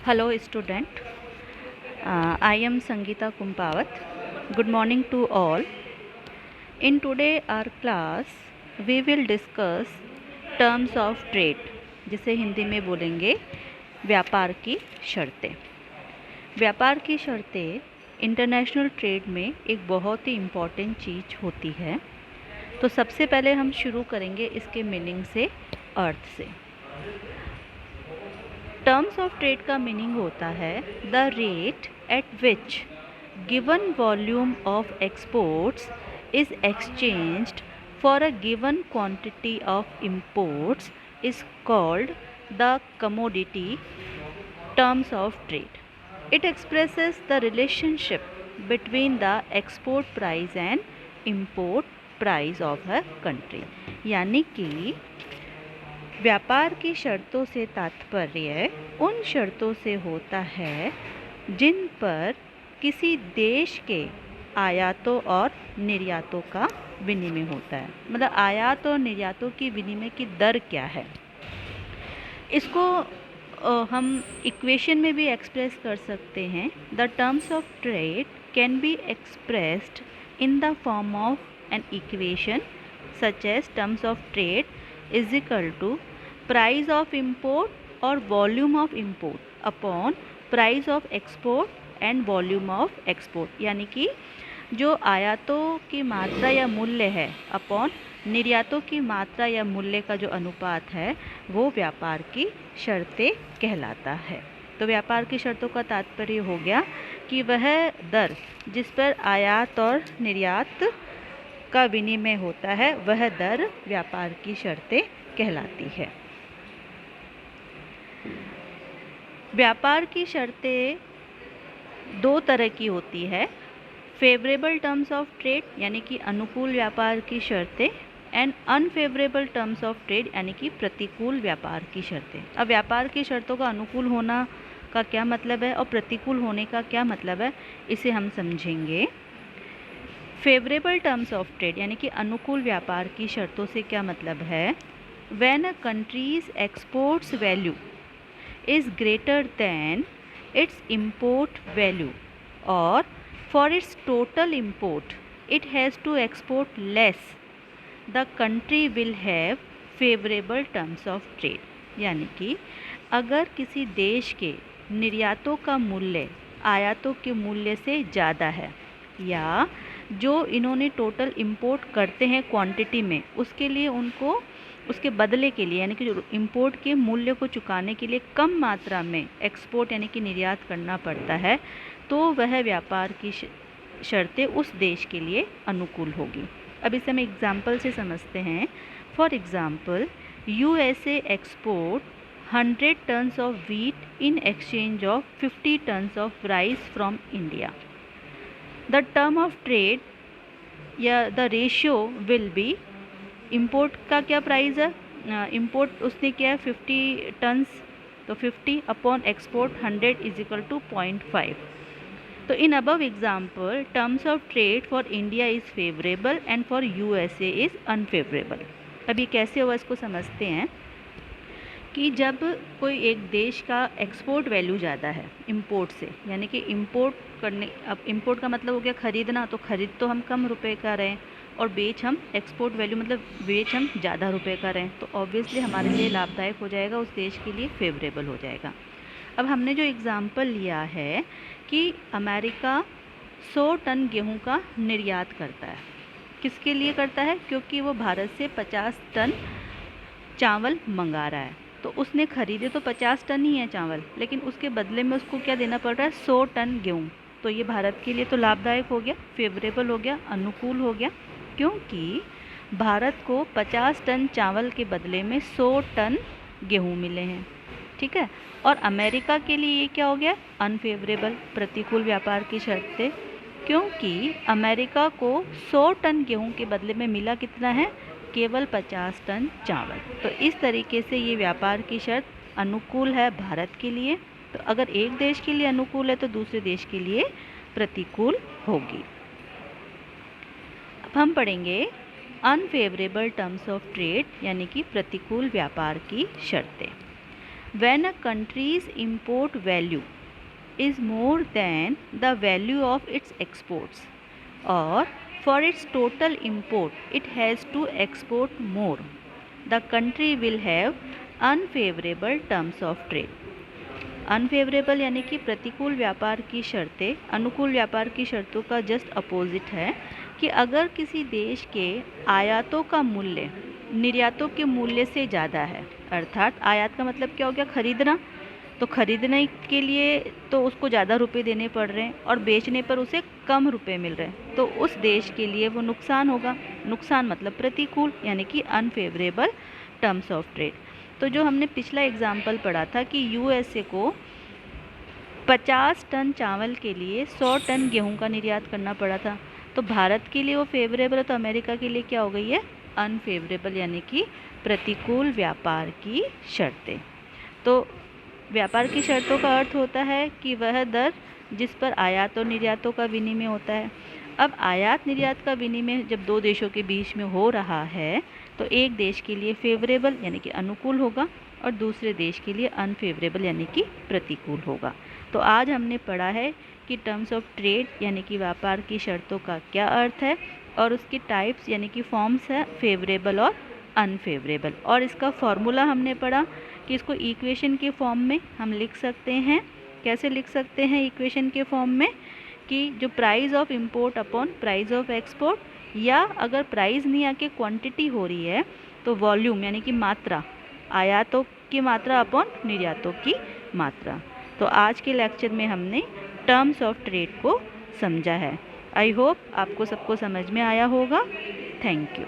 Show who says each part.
Speaker 1: Hello student, I am Sangeeta Kumpawat. Good morning to all. In today our class we will discuss terms of trade, जिसे हिंदी में बोलेंगे व्यापार की शर्तें। व्यापार की शर्तें इंटरनेशनल ट्रेड में एक बहुत ही इम्पॉर्टेंट चीज़ होती है। तो सबसे पहले हम शुरू करेंगे इसके मीनिंग से, अर्थ से। टर्म्स ऑफ ट्रेड का मीनिंग होता है the rate at which given volume of exports is exchanged for a given quantity of imports is called the commodity terms of trade. It expresses the relationship between the export price and import price of a country. यानी कि व्यापार की शर्तों से तात्पर्य उन शर्तों से होता है जिन पर किसी देश के आयातों और निर्यातों का विनिमय होता है। मतलब आयात और निर्यातों की विनिमय की दर क्या है, इसको हम इक्वेशन में भी एक्सप्रेस कर सकते हैं। The terms of trade can be expressed in the form of an equation such as terms of trade is equal to price of import or volume of import upon price of export and volume of export. यानी कि जो आयातों की मात्रा या मूल्य है upon निर्यातों की मात्रा या मूल्य का जो अनुपात है वो व्यापार की शर्तें कहलाता है। तो व्यापार की शर्तों का तात्पर्य हो गया कि वह दर जिस पर आयात और निर्यात का विनिमय होता है वह दर व्यापार की शर्तें कहलाती है। व्यापार की शर्तें दो तरह की होती है, फेवरेबल टर्म्स ऑफ ट्रेड यानी कि अनुकूल व्यापार की शर्तें and unfavourable terms of trade यानी कि प्रतिकूल व्यापार की शर्तें। अब व्यापार की शर्तों का अनुकूल होना का क्या मतलब है और प्रतिकूल होने का क्या मतलब है, इसे हम समझेंगे। फेवरेबल टर्म्स ऑफ ट्रेड यानी कि अनुकूल व्यापार की शर्तों से क्या मतलब है, when a country's exports value is greater than its import value or for its total import it has to export less the country will have favourable terms of trade. यानी कि अगर किसी देश के निर्यातों का मूल्य आयातों के मूल्य से ज़्यादा है या जो इन्होंने टोटल इंपोर्ट करते हैं क्वांटिटी में उसके लिए उनको उसके बदले के लिए यानी कि जो इंपोर्ट के मूल्य को चुकाने के लिए कम मात्रा में एक्सपोर्ट यानी कि निर्यात करना पड़ता है, तो वह व्यापार की शर्तें उस देश के लिए अनुकूल होगी। अब इसे हम एग्जाम्पल से समझते हैं। For example, USA export 100 tons of wheat in exchange of 50 tons of rice from India. The term of trade या the ratio will be, import का क्या प्राइस है, इंपोर्ट उसने किया है 50 टन्स, तो 50 upon export 100 is equal to 0.5। तो in above example terms of trade for India is favourable and for USA is unfavourable. अब ये कैसे हुआ इसको समझते हैं कि जब कोई एक देश का एक्सपोर्ट वैल्यू ज़्यादा है इंपोर्ट से, यानी कि इंपोर्ट करने, अब इंपोर्ट का मतलब हो गया खरीदना, तो खरीद तो हम कम रुपए का रहे हैं और बेच हम एक्सपोर्ट वैल्यू मतलब बेच हम ज़्यादा रुपए का रहे हैं, तो ऑब्वियसली हमारे लिए लाभदायक हो जाएगा, उस देश के लिए फेवरेबल हो जाएगा। अब हमने जो एग्ज़ाम्पल लिया है कि अमेरिका 100 टन गेहूं का निर्यात करता है। किसके लिए करता है, क्योंकि वो भारत से 50 टन चावल मंगा रहा है, तो उसने खरीदे तो 50 टन ही है चावल, लेकिन उसके बदले में उसको क्या देना पड़ रहा है, 100 टन गेहूँ। तो ये भारत के लिए तो लाभदायक हो गया, फेवरेबल हो गया, अनुकूल हो गया, क्योंकि भारत को 50 टन चावल के बदले में 100 टन गेहूँ मिले हैं। ठीक है। और अमेरिका के लिए ये क्या हो गया, अनफेवरेबल, प्रतिकूल व्यापार की शर्तें, क्योंकि अमेरिका को 100 टन गेहूं के बदले में मिला कितना है, केवल 50 टन चावल। तो इस तरीके से ये व्यापार की शर्त अनुकूल है भारत के लिए। तो अगर एक देश के लिए अनुकूल है तो दूसरे देश के लिए प्रतिकूल होगी। अब हम पढ़ेंगे अनफेवरेबल टर्म्स ऑफ ट्रेड यानी कि प्रतिकूल व्यापार की शर्तें। When a countries import value is more than the value of its exports, or for its total import it has to export more, the country will have unfavorable terms of trade. Unfavourable यानी कि प्रतिकूल व्यापार की शर्तें अनुकूल व्यापार की शर्तों का जस्ट अपोजिट है कि अगर किसी देश के आयातों का मूल्य निर्यातों के मूल्य से ज़्यादा है, अर्थात आयात का मतलब क्या हो गया, खरीदना, तो खरीदने के लिए तो उसको ज़्यादा रुपए देने पड़ रहे हैं और बेचने पर उसे कम रुपए मिल रहे हैं, तो उस देश के लिए वो नुकसान होगा। नुकसान मतलब प्रतिकूल यानी कि अनफेवरेबल टर्म्स ऑफ ट्रेड। तो जो हमने पिछला एग्जाम्पल पढ़ा था कि यूएसए को 50 टन चावल के लिए 100 टन गेहूं का निर्यात करना पड़ा था, तो भारत के लिए वो फेवरेबल है, तो अमेरिका के लिए क्या हो गई है, अनफेवरेबल यानी कि प्रतिकूल व्यापार की शर्तें। तो व्यापार की शर्तों का अर्थ होता है कि वह दर जिस पर आयात और निर्यातों का विनिमय होता है। अब आयात निर्यात का विनिमय जब दो देशों के बीच में हो रहा है तो एक देश के लिए फेवरेबल यानी कि अनुकूल होगा और दूसरे देश के लिए अनफेवरेबल यानी कि प्रतिकूल होगा। तो आज हमने पढ़ा है कि टर्म्स ऑफ ट्रेड यानी कि व्यापार की शर्तों का क्या अर्थ है और उसकी टाइप्स यानी कि फॉर्म्स है फेवरेबल और अनफेवरेबल, और इसका फॉर्मूला हमने पढ़ा कि इसको इक्वेशन के फॉर्म में हम लिख सकते हैं। कैसे लिख सकते हैं इक्वेशन के फॉर्म में, कि जो price of import upon price of export, या अगर प्राइस नहीं आके क्वांटिटी हो रही है तो वॉल्यूम यानी कि मात्रा, आयातों की मात्रा अपॉन निर्यातों की मात्रा। तो आज के लेक्चर में हमने टर्म्स ऑफ ट्रेड को समझा है। आई होप आपको सबको समझ में आया होगा। Thank you.